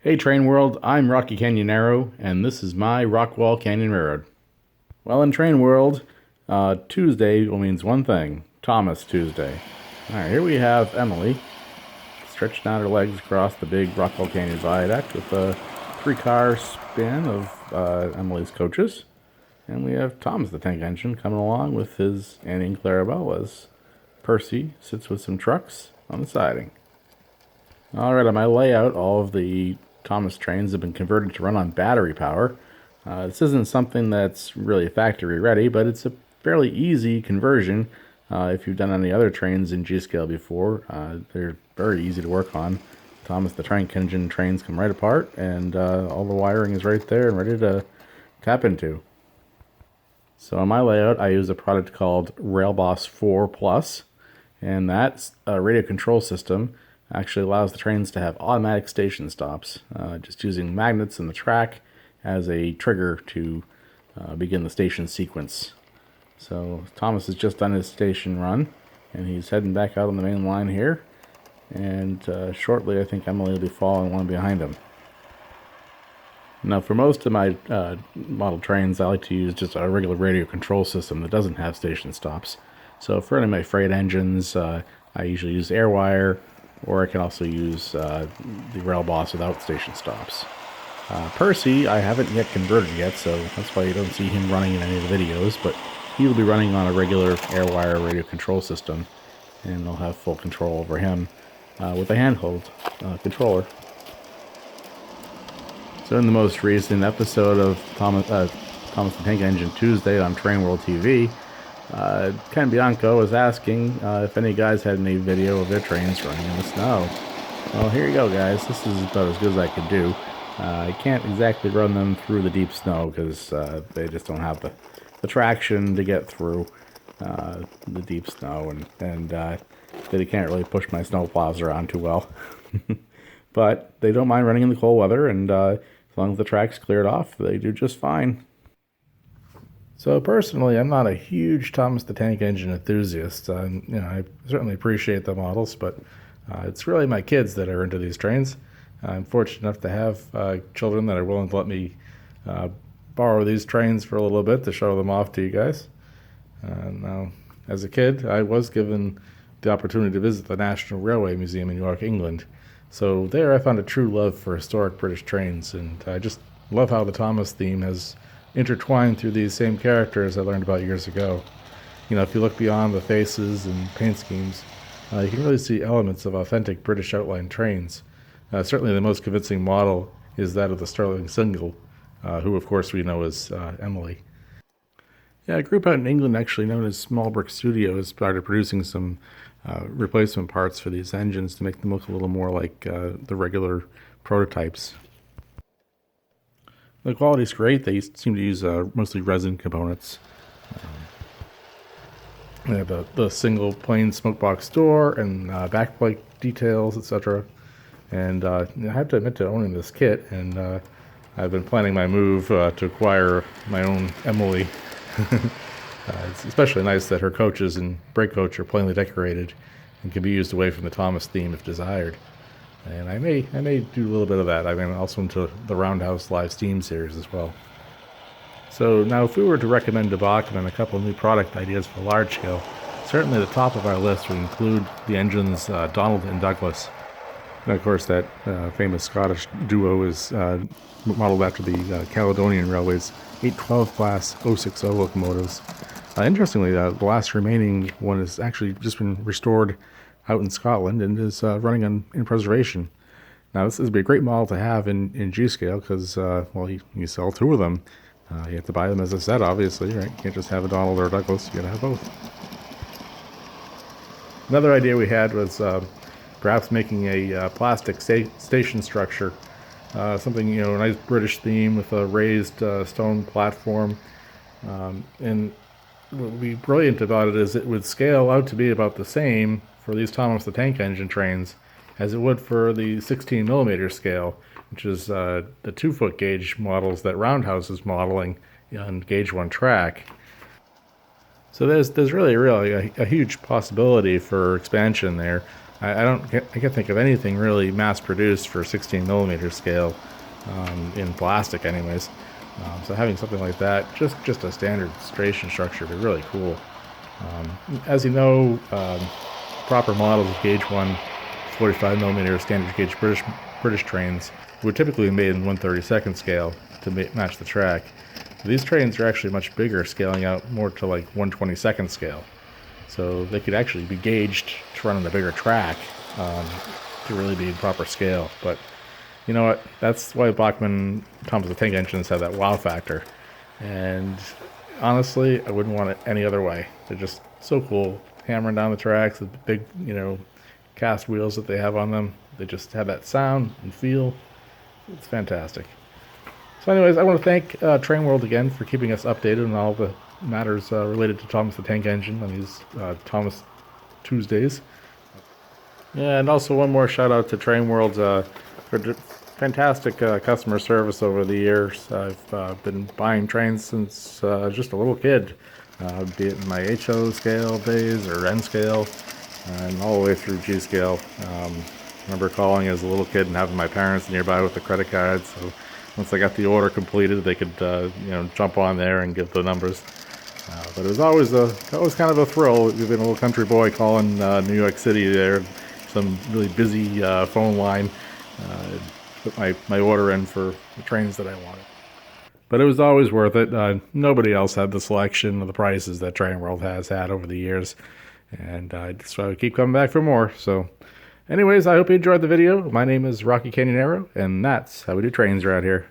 Hey Train World, I'm Rocky Canyonero, and this is my Rockwall Canyon Railroad. Well, in Train World, Tuesday means one thing, Thomas Tuesday. Alright, here we have Emily, stretching out her legs across the big Rockwall Canyon viaduct with a 3-car span of Emily's coaches. And we have Thomas the tank engine coming along with his Annie and Clarabelle as Percy sits with some trucks on the siding. Alright, on my layout, all of the Thomas trains have been converted to run on battery power. This isn't something that's really factory ready, but it's a fairly easy conversion. If you've done any other trains in G-Scale before, they're very easy to work on. Thomas the tank engine trains come right apart, and all the wiring is right there and ready to tap into. So on my layout, I use a product called RailBoss 4 Plus, and that's a radio control system. Actually allows the trains to have automatic station stops, just using magnets in the track as a trigger to begin the station sequence. So Thomas has just done his station run, and he's heading back out on the main line here, and shortly I think Emily will be following one behind him. Now for most of my model trains, I like to use just a regular radio control system that doesn't have station stops. So for any of my freight engines, I usually use Airwire, or I can also use the RailBoss without station stops. Percy, I haven't yet converted yet, so that's why you don't see him running in any of the videos, but he will be running on a regular Airwire radio control system, and I'll have full control over him with a handheld controller. So in the most recent episode of Thomas the Tank Engine Tuesday on Trainworld TV, Ken Bianco was asking if any guys had any video of their trains running in the snow. Well, here you go, guys. This is about as good as I could do. I can't exactly run them through the deep snow because they just don't have the traction to get through the deep snow, and they can't really push my snow plows around too well. But they don't mind running in the cold weather, and as long as the track's cleared off, they do just fine. So personally, I'm not a huge Thomas the Tank Engine enthusiast. I certainly appreciate the models, but it's really my kids that are into these trains. I'm fortunate enough to have children that are willing to let me borrow these trains for a little bit to show them off to you guys. Now, as a kid, I was given the opportunity to visit the National Railway Museum in York, England. So there I found a true love for historic British trains, and I just love how the Thomas theme has intertwined through these same characters I learned about years ago. If you look beyond the faces and paint schemes, you can really see elements of authentic British outline trains. Certainly the most convincing model is that of the Stirling Single, who of course we know as Emily. Yeah, a group out in England actually known as Small Brick Studios started producing some replacement parts for these engines to make them look a little more like the regular prototypes. The quality's great. They seem to use mostly resin components. They have the single plain smokebox door and backplate details, etc. And I have to admit to owning this kit, and I've been planning my move to acquire my own Emily. It's especially nice that her coaches and brake coach are plainly decorated and can be used away from the Thomas theme if desired. And I may do a little bit of that. I'm also into the Roundhouse Live Steam series as well. So now if we were to recommend to Bachmann a couple of new product ideas for Largescale, certainly the top of our list would include the engines Donald and Douglas. And of course that famous Scottish duo is modeled after the Caledonian Railway's 812 class 060 locomotives. Interestingly, the last remaining one has actually just been restored out in Scotland and is running in preservation. Now this would be a great model to have in G-Scale because, you sell two of them. You have to buy them as a set, obviously, right? You can't just have a Donald or a Douglas, you gotta have both. Another idea we had was perhaps making a plastic station structure. Something, a nice British theme with a raised stone platform. And what would be brilliant about it is it would scale out to be about the same for these Thomas the Tank Engine trains as it would for the 16 millimeter scale, which is the 2-foot gauge models that Roundhouse is modeling on gauge 1 track. So there's really a huge possibility for expansion there. I can't think of anything really mass-produced for 16 millimeter scale in plastic, anyways. So having something like that, just a standard stration structure, would be really cool. As you know, proper models of gauge 1 45 millimeter standard gauge British trains would typically be made in 1/32 scale to match the track. These trains are actually much bigger, scaling out more to like 1/22 scale. So they could actually be gauged to run on a bigger track to really be in proper scale. But you know what? That's why Bachmann Thomas tank engines have that wow factor. And honestly, I wouldn't want it any other way. They're just so cool. Hammering down the tracks, the big, cast wheels that they have on them. They just have that sound and feel. It's fantastic. So anyways, I want to thank Trainworld again for keeping us updated on all the matters related to Thomas the Tank Engine on these Thomas Tuesdays. Yeah, and also one more shout out to Trainworld for fantastic customer service over the years. I've been buying trains since just a little kid, be it in my HO scale days or N scale, and all the way through G scale. I remember calling as a little kid and having my parents nearby with the credit card, so once I got the order completed, they could jump on there and give the numbers. But it was always kind of a thrill, being a little country boy calling New York City there, some really busy phone line, put my order in for the trains that I wanted. But it was always worth it. Nobody else had the selection of the prices that Trainworld has had over the years, and so I keep coming back for more. So anyways, I hope you enjoyed the video. My name is Rocky Canyon Arrow, and that's how we do trains around here.